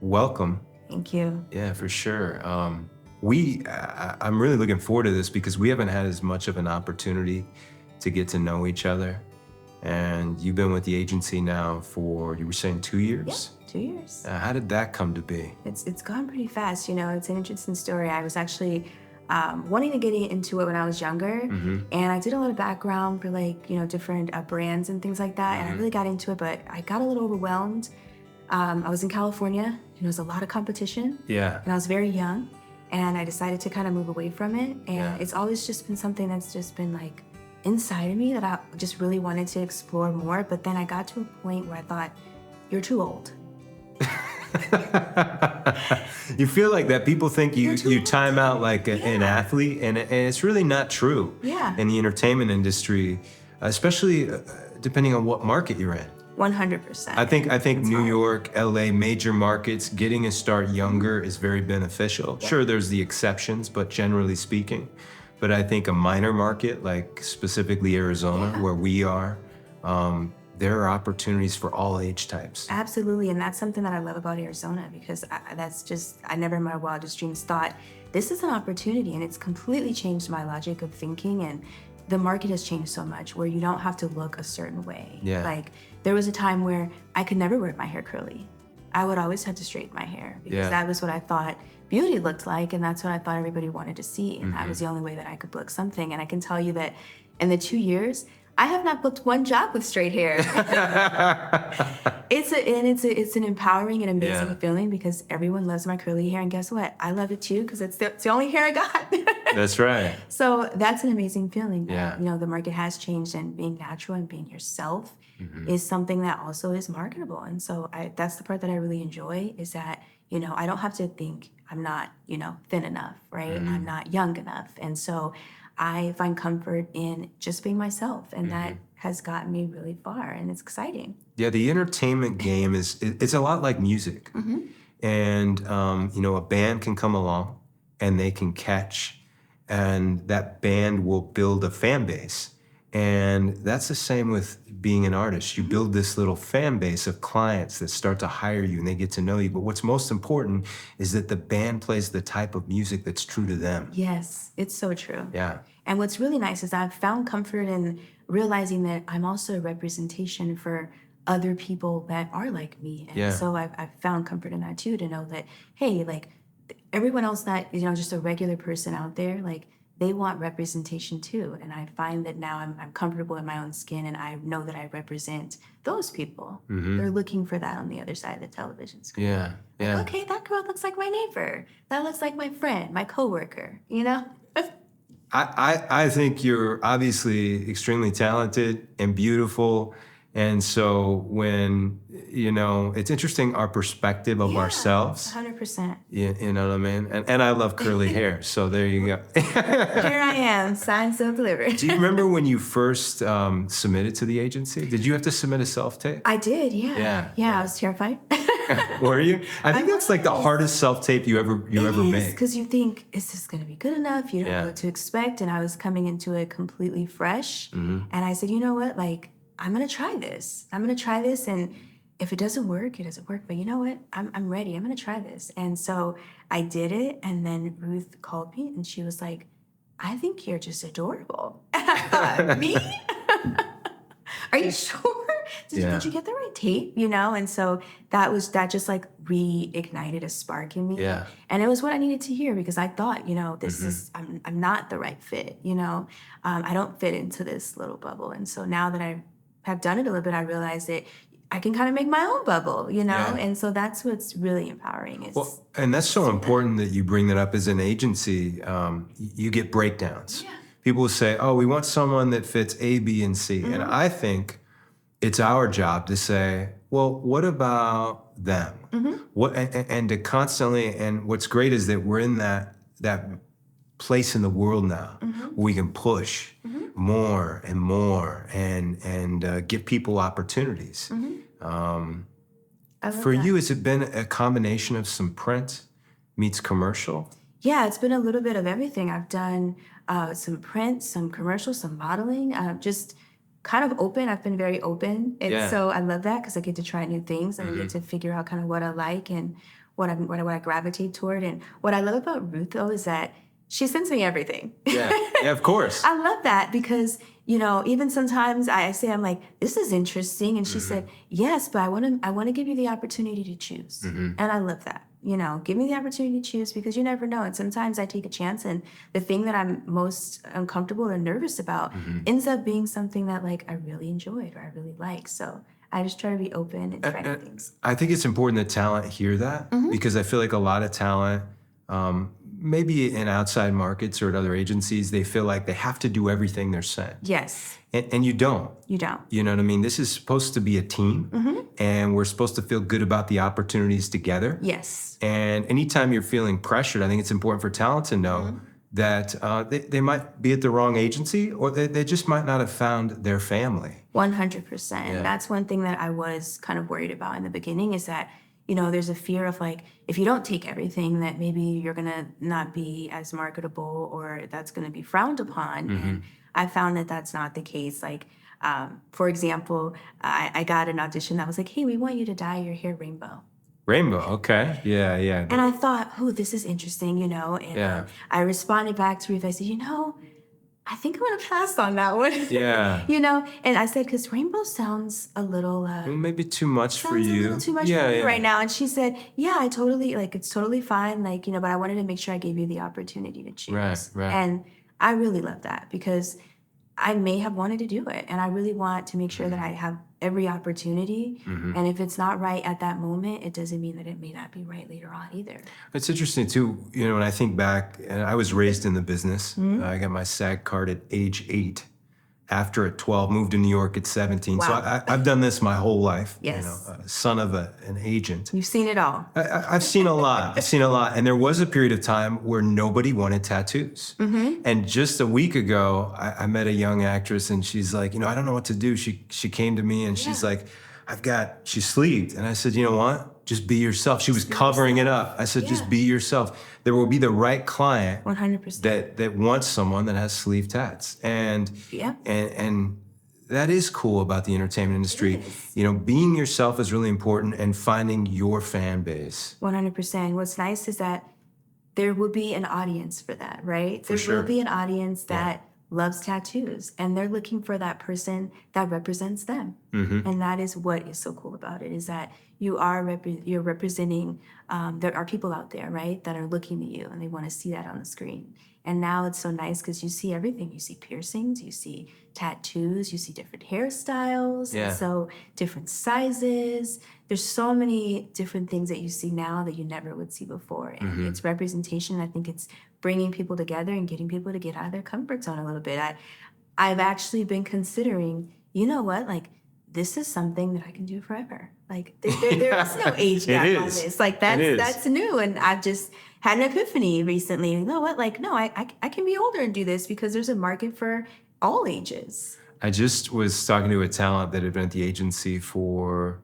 welcome. Thank you. Yeah, for sure. I'm really looking forward to this because we haven't had as much of an opportunity to get to know each other. And you've been with the agency now for, you were saying 2 years? 2 years. How did that come to be? It's gone pretty fast. It's an interesting story. I was actually wanting to get into it when I was younger, and I did a lot of background for different brands and things like that, and I really got into it, but I got a little overwhelmed. I was in California, and there was a lot of competition, Yeah. and I was very young, and I decided to kind of move away from it, and Yeah. it's always just been something that's just been like inside of me that I just really wanted to explore more, but then I got to a point where I thought, you're too old. You feel like that people think you too time out like an athlete, and it's really not true. Yeah. In the entertainment industry, especially depending on what market you're in. 100%. I think It's New hard. York, LA, major markets, getting a start younger is very beneficial. Sure, there's the exceptions, but generally speaking. But I think a minor market, like specifically Arizona, where we are, there are opportunities for all age types. Absolutely, and that's something that I love about Arizona because I never in my wildest dreams thought this is an opportunity, and it's completely changed my logic of thinking, and the market has changed so much where you don't have to look a certain way. Yeah. Like there was a time where I could never wear my hair curly. I would always have to straighten my hair because that was what I thought beauty looked like, and that's what I thought everybody wanted to see, and that was the only way that I could book something. And I can tell you that in the 2 years, I have not booked one job with straight hair. It's an empowering and amazing feeling because everyone loves my curly hair, and guess what? I love it too because it's the only hair I got. That's right. So that's an amazing feeling. Yeah. The market has changed, and being natural and being yourself is something that also is marketable. And so that's the part that I really enjoy is that, I don't have to think I'm not, thin enough, right? I'm not young enough. And so I find comfort in just being myself, and that has gotten me really far, and it's exciting. Yeah, the entertainment game it's a lot like music. And, a band can come along and they can catch, and that band will build a fan base. And that's the same with being an artist. You build this little fan base of clients that start to hire you and they get to know you. But what's most important is that the band plays the type of music that's true to them. Yes, it's so true. Yeah. And what's really nice is I've found comfort in realizing that I'm also a representation for other people that are like me. And so I've found comfort in that too, to know that, hey, like everyone else that, just a regular person out there, like they want representation too. And I find that now I'm comfortable in my own skin, and I know that I represent those people. They're looking for that on the other side of the television screen. Yeah. Yeah. Like, okay, that girl looks like my neighbor. That looks like my friend, my coworker, I think you're obviously extremely talented and beautiful. And so when, it's interesting our perspective of ourselves. 100%. You know what I mean? And I love curly hair. So there you go. Here I am, signed, sealed, delivered. Do you remember when you first submitted to the agency? Did you have to submit a self-tape? I did, yeah. Yeah, I was terrified. Were you? I think that's like the hardest self-tape you ever made. Because you think, is this going to be good enough? You don't know what to expect. And I was coming into it completely fresh. And I said, you know what? Like, I'm going to try this. And if it doesn't work, it doesn't work. But you know what? I'm ready. I'm going to try this. And so I did it. And then Ruth called me and she was like, I think you're just adorable. Me? Are you sure? Did you get the right tape? And so that just like reignited a spark in me. Yeah. And it was what I needed to hear because I thought, this is, I'm not the right fit, I don't fit into this little bubble. And so now that I have done it a little bit, I realized that I can kind of make my own bubble, And so that's what's really empowering. And that's so important that you bring that up. As an agency, you get breakdowns. Yeah. People will say, oh, we want someone that fits A, B, and C. And I think it's our job to say, well, what about them? What and to constantly, and what's great is that we're in that place in the world now where we can push more and more and give people opportunities. For you, has it been a combination of some print meets commercial? Yeah, it's been a little bit of everything. I've done some print, some commercials, some modeling, just kind of open. I've been very open. And Yeah. so I love that because I get to try new things and I get to figure out kind of what I like and what I gravitate toward. And what I love about Ruth, though, is that she sends me everything. Yeah, yeah, of course. I love that because, you know, even sometimes I say, I'm like, this is interesting. And she said, yes, but I want to give you the opportunity to choose. And I love that. You know, give me the opportunity to choose because you never know. And sometimes I take a chance and the thing that I'm most uncomfortable or nervous about ends up being something that like I really enjoyed or I really like. So I just try to be open and try new things. I think it's important that talent hear that because I feel like a lot of talent, maybe in outside markets or at other agencies, they feel like they have to do everything they're sent. Yes. And you don't. You don't. You know what I mean? This is supposed to be a team and we're supposed to feel good about the opportunities together. Yes. And anytime you're feeling pressured, I think it's important for talent to know that they might be at the wrong agency or they just might not have found their family. 100%. Yeah. That's one thing that I was kind of worried about in the beginning is that, you know, there's a fear of like, if you don't take everything, that maybe you're going to not be as marketable or that's going to be frowned upon. And I found that that's not the case. Like, for example, I got an audition that was like, hey, we want you to dye your hair rainbow. Rainbow, okay. Yeah, yeah. And I thought, oh, this is interesting, you know. And I responded back to Ruth. I said, you know, I think I'm going to pass on that one. Yeah. You know, and I said, because rainbow sounds a little... Well, maybe too much for sounds a you. little too much for me right now. And she said, yeah, I totally, like, it's totally fine. Like, you know, but I wanted to make sure I gave you the opportunity to choose. Right. And I really love that because I may have wanted to do it. And I really want to make sure that I have every opportunity. And if it's not right at that moment, it doesn't mean that it may not be right later on either. It's interesting too, you know, when I think back, and I was raised in the business. I got my SAG card at age 8. After at 12, moved to New York at 17. Wow. So I've done this my whole life. Yes. You know, son of an agent. You've seen it all. I've seen a lot. I've seen a lot. And there was a period of time where nobody wanted tattoos. And just a week ago, I met a young actress and she's like, you know, I don't know what to do. She came to me and she's like, she's sleeved. And I said, you know what? Just be yourself. She was covering it up. I said, just be yourself. There will be the right client 100%. that wants someone that has sleeve tats. And that is cool about the entertainment industry. You know, being yourself is really important and finding your fan base. 100%. What's nice is that there will be an audience for that, right? There sure. will be an audience that loves tattoos and they're looking for that person that represents them. And that is what is so cool about it is that you're representing, there are people out there, right, that are looking at you and they want to see that on the screen. And now it's so nice because you see everything. You see piercings, you see tattoos, you see different hairstyles, and so different sizes. There's so many different things that you see now that you never would see before. And it's representation. I think it's bringing people together and getting people to get out of their comfort zone a little bit. I've actually been considering, you know what, like, this is something that I can do forever. Like there is no age gap on this. Like that's new. And I've just had an epiphany recently. You know what? Like, no, I can be older and do this because there's a market for all ages. I just was talking to a talent that had been at the agency for,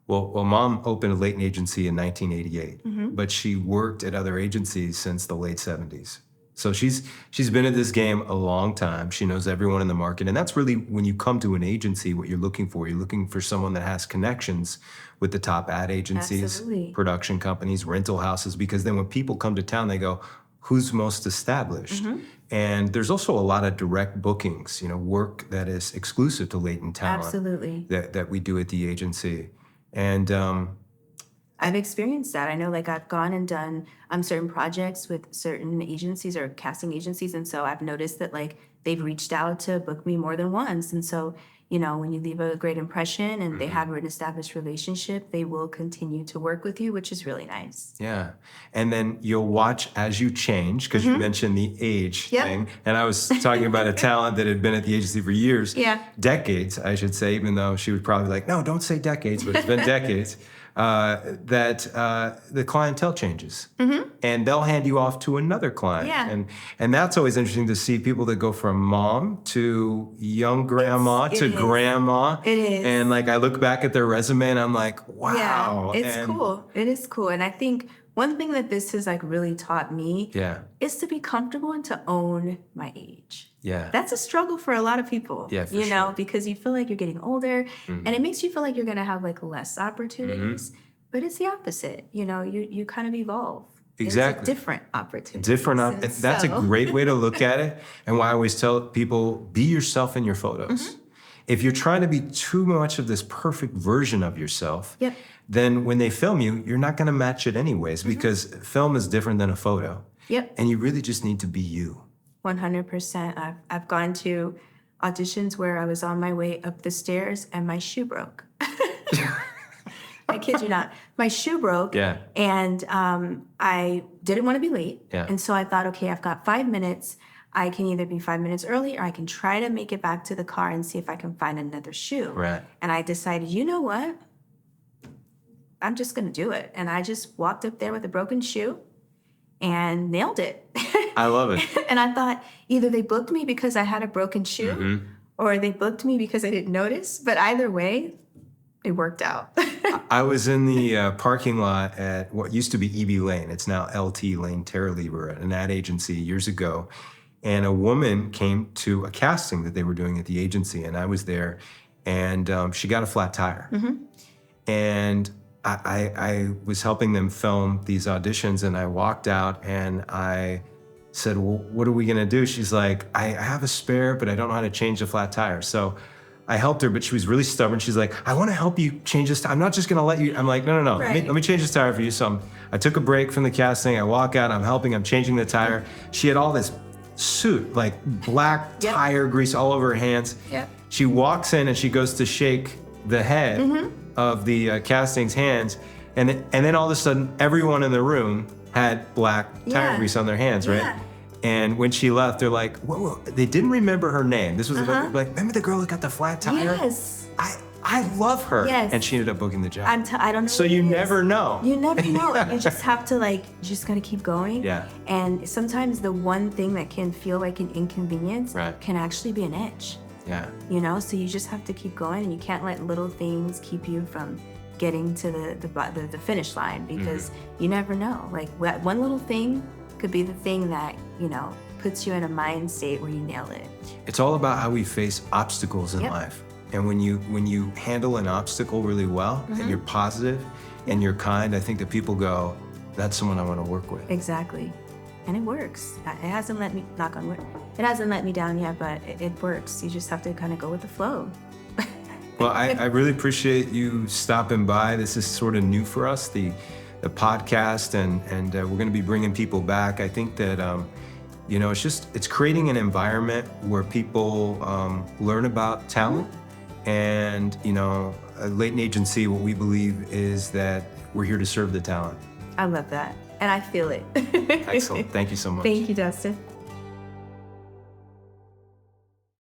well, Mom opened a Leighton Agency in 1988, but she worked at other agencies since the late 70s. So she's been at this game a long time. She knows everyone in the market. And that's really when you come to an agency, what you're looking for. You're looking for someone that has connections with the top ad agencies, production companies, rental houses, because then when people come to town, they go, who's most established? And there's also a lot of direct bookings, you know, work that is exclusive to Leighton talent that we do at the agency. And I've experienced that. I know, like, I've gone and done certain projects with certain agencies or casting agencies. And so I've noticed that, like, they've reached out to book me more than once. And so, you know, when you leave a great impression and they have an established relationship, they will continue to work with you, which is really nice. Yeah. And then you'll watch as you change, because you mentioned the age thing. And I was talking about a talent that had been at the agency for years, decades, I should say, even though she would probably be like, no, don't say decades, but it's been decades. That the clientele changes, and they'll hand you off to another client, and that's always interesting to see people that go from mom to young grandma to grandma. It is, and like I look back at their resume and I'm like, wow, it's cool. It is cool, and I think one thing that this has like really taught me is to be comfortable and to own my age. Yeah. That's a struggle for a lot of people. Yeah, for you know, sure. because you feel like you're getting older, and it makes you feel like you're gonna have like less opportunities. But it's the opposite. You know, you kind of evolve. Exactly. It's a different opportunity. And that's a great way to look at it. And why I always tell people, be yourself in your photos. If you're trying to be too much of this perfect version of yourself, Yep. then when they film you, you're not going to match it anyways, because film is different than a photo. Yep. And you really just need to be you. 100%. I've gone to auditions where I was on my way up the stairs and my shoe broke. I kid you not. My shoe broke. Yeah. And I didn't want to be late. Yeah. And so I thought, okay, I've got 5 minutes. I can either be 5 minutes early, or I can try to make it back to the car and see if I can find another shoe. Right. And I decided, you know what? I'm just going to do it. And I just walked up there with a broken shoe and nailed it. I love it. And I thought either they booked me because I had a broken shoe or they booked me because I didn't notice. But either way, it worked out. I was in the parking lot at what used to be EB Lane. It's now LT Lane Terralieber, an ad agency years ago. And a woman came to a casting that they were doing at the agency, and I was there, and she got a flat tire. And I was helping them film these auditions, and I walked out and I said, well, what are we gonna do? She's like, I have a spare, but I don't know how to change the flat tire. So I helped her, but she was really stubborn. She's like, I wanna help you change this tire. I'm not just gonna let you. I'm like, no. Right. Let me change this tire for you. So I took a break from the casting. I walk out, I'm helping, I'm changing the tire. She had all this suit, like black tire grease all over her hands. Yep. She walks in and she goes to shake the head of the casting's hands, and then all of a sudden, everyone in the room had black tire grease on their hands, right? Yeah. And when she left, they're like, whoa. They didn't remember her name. This was like, remember the girl that got the flat tire? Yes. I love her. Yes. And she ended up booking the job. I don't know. So what you it is. never know. You never know. You just have to you just gotta keep going. Yeah. And sometimes the one thing that can feel like an inconvenience Right. can actually be an edge. Yeah. You know, so you just have to keep going, and you can't let little things keep you from getting to the finish line, because you never know. Like one little thing could be the thing that, you know, puts you in a mind state where you nail it. It's all about how we face obstacles in life. And when you handle an obstacle really well, and you're positive and you're kind, I think that people go, that's someone I want to work with. Exactly. And it works. It hasn't let me, knock on wood, it hasn't let me down yet, but it works. You just have to kind of go with the flow. Well, I really appreciate you stopping by. This is sort of new for us, the podcast, and we're going to be bringing people back. I think that, you know, it's creating an environment where people learn about talent. And, you know, at Leighton Agency, what we believe is that we're here to serve the talent. I love that. And I feel it. Excellent. Thank you so much. Thank you, Dustin.